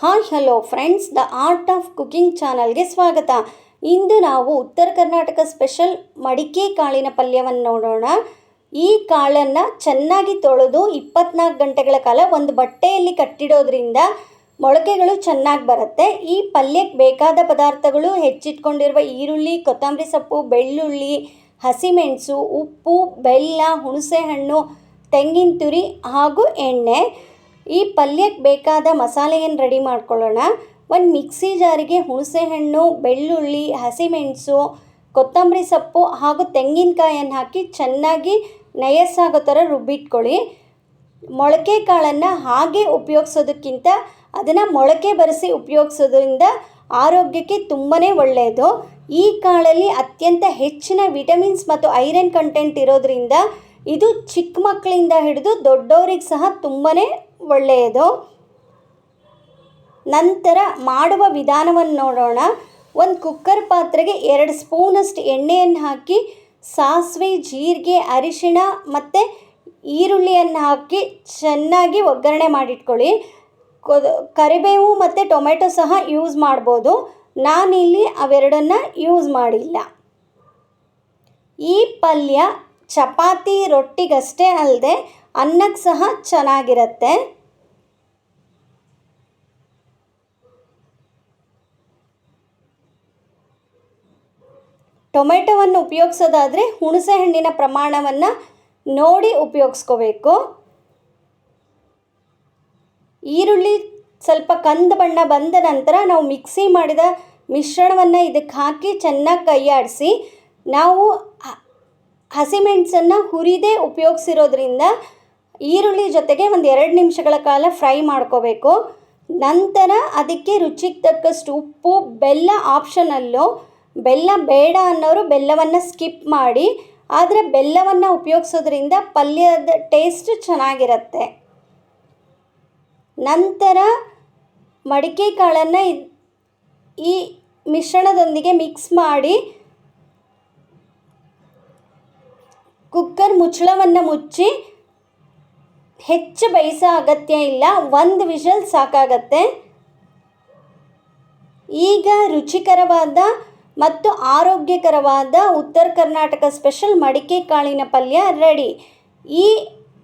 Hi hello friends, the art of cooking ಚಾನಲ್ಗೆ ಸ್ವಾಗತ. ಇಂದು ನಾವು ಉತ್ತರ ಕರ್ನಾಟಕ ಸ್ಪೆಷಲ್ ಮಡಿಕೆ ಕಾಳಿನ ಪಲ್ಯವನ್ನು ನೋಡೋಣ. ಈ ಕಾಳನ್ನು ಚೆನ್ನಾಗಿ ತೊಳೆದು 24 ಗಂಟೆಗಳ ಕಾಲ ಒಂದು ಬಟ್ಟೆಯಲ್ಲಿ ಕಟ್ಟಿಡೋದ್ರಿಂದ ಮೊಳಕೆಗಳು ಚೆನ್ನಾಗಿ ಬರುತ್ತೆ. ಈ ಪಲ್ಯಕ್ಕೆ ಬೇಕಾದ ಪದಾರ್ಥಗಳು ಹೆಚ್ಚಿಟ್ಕೊಂಡಿರುವ ಈರುಳ್ಳಿ, ಕೊತ್ತಂಬರಿ ಸೊಪ್ಪು, ಬೆಳ್ಳುಳ್ಳಿ, ಹಸಿಮೆಣಸು, ಉಪ್ಪು, ಬೆಲ್ಲ, ಹುಣಸೆಹಣ್ಣು, ತೆಂಗಿನ ತುರಿ ಹಾಗೂ ಎಣ್ಣೆ. ಈ ಪಲ್ಯಕ್ಕೆ ಬೇಕಾದ ಮಸಾಲೆಯನ್ನು ರೆಡಿ ಮಾಡ್ಕೊಳ್ಳೋಣ. ಒಂದು ಮಿಕ್ಸಿ ಜಾರಿಗೆ ಹುಣಸೆಹಣ್ಣು, ಬೆಳ್ಳುಳ್ಳಿ, ಹಸಿಮೆಣಸು, ಕೊತ್ತಂಬರಿ ಸೊಪ್ಪು ಹಾಗೂ ತೆಂಗಿನಕಾಯನ್ನು ಹಾಕಿ ಚೆನ್ನಾಗಿ ನಯಸ್ಸಾಗೋ ಥರ ರುಬ್ಬಿಟ್ಕೊಳ್ಳಿ. ಮೊಳಕೆ ಕಾಳನ್ನು ಹಾಗೆ ಉಪಯೋಗಿಸೋದಕ್ಕಿಂತ ಅದನ್ನು ಮೊಳಕೆ ಬರೆಸಿ ಉಪಯೋಗಿಸೋದ್ರಿಂದ ಆರೋಗ್ಯಕ್ಕೆ ತುಂಬಾ ಒಳ್ಳೆಯದು. ಈ ಕಾಳಲ್ಲಿ ಅತ್ಯಂತ ಹೆಚ್ಚಿನ ವಿಟಮಿನ್ಸ್ ಮತ್ತು ಐರನ್ ಕಂಟೆಂಟ್ ಇರೋದ್ರಿಂದ ಇದು ಚಿಕ್ಕ ಮಕ್ಕಳಿಂದ ಹಿಡಿದು ದೊಡ್ಡವರಿಗೆ ಸಹ ತುಂಬಾ ಒಳ್ಳೆಯದು. ನಂತರ ಮಾಡುವ ವಿಧಾನವನ್ನು ನೋಡೋಣ. ಒಂದು ಕುಕ್ಕರ್ ಪಾತ್ರೆಗೆ 2 ಸ್ಪೂನಷ್ಟು ಎಣ್ಣೆಯನ್ನು ಹಾಕಿ ಸಾಸಿವೆ, ಜೀರಿಗೆ, ಅರಿಶಿಣ ಮತ್ತು ಈರುಳ್ಳಿಯನ್ನು ಹಾಕಿ ಚೆನ್ನಾಗಿ ಒಗ್ಗರಣೆ ಮಾಡಿಟ್ಕೊಳ್ಳಿ. ಕರಿಬೇವು ಮತ್ತು ಟೊಮೆಟೊ ಸಹ ಯೂಸ್ ಮಾಡ್ಬೋದು. ನಾನಿಲ್ಲಿ ಅವೆರಡನ್ನು ಯೂಸ್ ಮಾಡಿಲ್ಲ. ಈ ಪಲ್ಯ ಚಪಾತಿ, ರೊಟ್ಟಿಗಷ್ಟೇ ಅಲ್ಲದೆ ಅನ್ನಕ್ಕೆ ಸಹ ಚೆನ್ನಾಗಿರುತ್ತೆ. ಟೊಮೆಟೊವನ್ನು ಉಪಯೋಗಿಸೋದಾದರೆ ಹುಣಸೆ ಹಣ್ಣಿನ ಪ್ರಮಾಣವನ್ನು ನೋಡಿ ಉಪಯೋಗಿಸ್ಕೋಬೇಕು. ಈರುಳ್ಳಿ ಸ್ವಲ್ಪ ಕಂದು ಬಣ್ಣ ಬಂದ ನಂತರ ನಾವು ಮಿಕ್ಸಿ ಮಾಡಿದ ಮಿಶ್ರಣವನ್ನು ಇದಕ್ಕೆ ಹಾಕಿ ಚೆನ್ನಾಗಿ ಕೈಯಾಡಿಸಿ, ನಾವು ಹಸಿಮೆಣಸನ್ನು ಹುರಿದೇ ಉಪಯೋಗಿಸಿರೋದ್ರಿಂದ ಈರುಳ್ಳಿ ಜೊತೆಗೆ ಒಂದು 2 ನಿಮಿಷಗಳ ಕಾಲ ಫ್ರೈ ಮಾಡ್ಕೋಬೇಕು. ನಂತರ ಅದಕ್ಕೆ ರುಚಿಗೆ ತಕ್ಕಷ್ಟು ಉಪ್ಪು, ಬೆಲ್ಲ ಆಪ್ಷನಲ್ಲು. ಬೆಲ್ಲ ಬೇಡ ಅನ್ನೋರು ಬೆಲ್ಲವನ್ನು ಸ್ಕಿಪ್ ಮಾಡಿ, ಆದರೆ ಬೆಲ್ಲವನ್ನು ಉಪಯೋಗಿಸೋದ್ರಿಂದ ಪಲ್ಯದ ಟೇಸ್ಟ್ ಚೆನ್ನಾಗಿರುತ್ತೆ. ನಂತರ ಮಡಿಕೆ ಕಾಳನ್ನು ಈ ಮಿಶ್ರಣದೊಂದಿಗೆ ಮಿಕ್ಸ್ ಮಾಡಿ ಕುಕ್ಕರ್ ಮುಚ್ಚಳವನ್ನು ಮುಚ್ಚಿ ಹೆಚ್ಚು ಬೇಯಿಸೋ ಅಗತ್ಯ ಇಲ್ಲ, 1 ವಿಷಲ್ ಸಾಕಾಗತ್ತೆ. ಈಗ ರುಚಿಕರವಾದ ಮತ್ತು ಆರೋಗ್ಯಕರವಾದ ಉತ್ತರ ಕರ್ನಾಟಕ ಸ್ಪೆಷಲ್ ಮಡಿಕೆ ಕಾಳಿನ ಪಲ್ಯ ರೆಡಿ. ಈ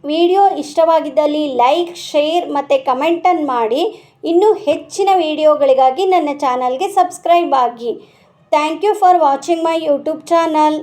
ವಿಡಿಯೋ ಇಷ್ಟವಾಗಿದ್ದಲ್ಲಿ ಲೈಕ್, ಶೇರ್ ಮತ್ತು ಕಮೆಂಟನ್ನು ಮಾಡಿ. ಇನ್ನೂ ಹೆಚ್ಚಿನ ವಿಡಿಯೋಗಳಿಗಾಗಿ ನನ್ನ ಚಾನಲ್ಗೆ ಸಬ್ಸ್ಕ್ರೈಬ್ ಆಗಿ. Thank you for watching my YouTube channel.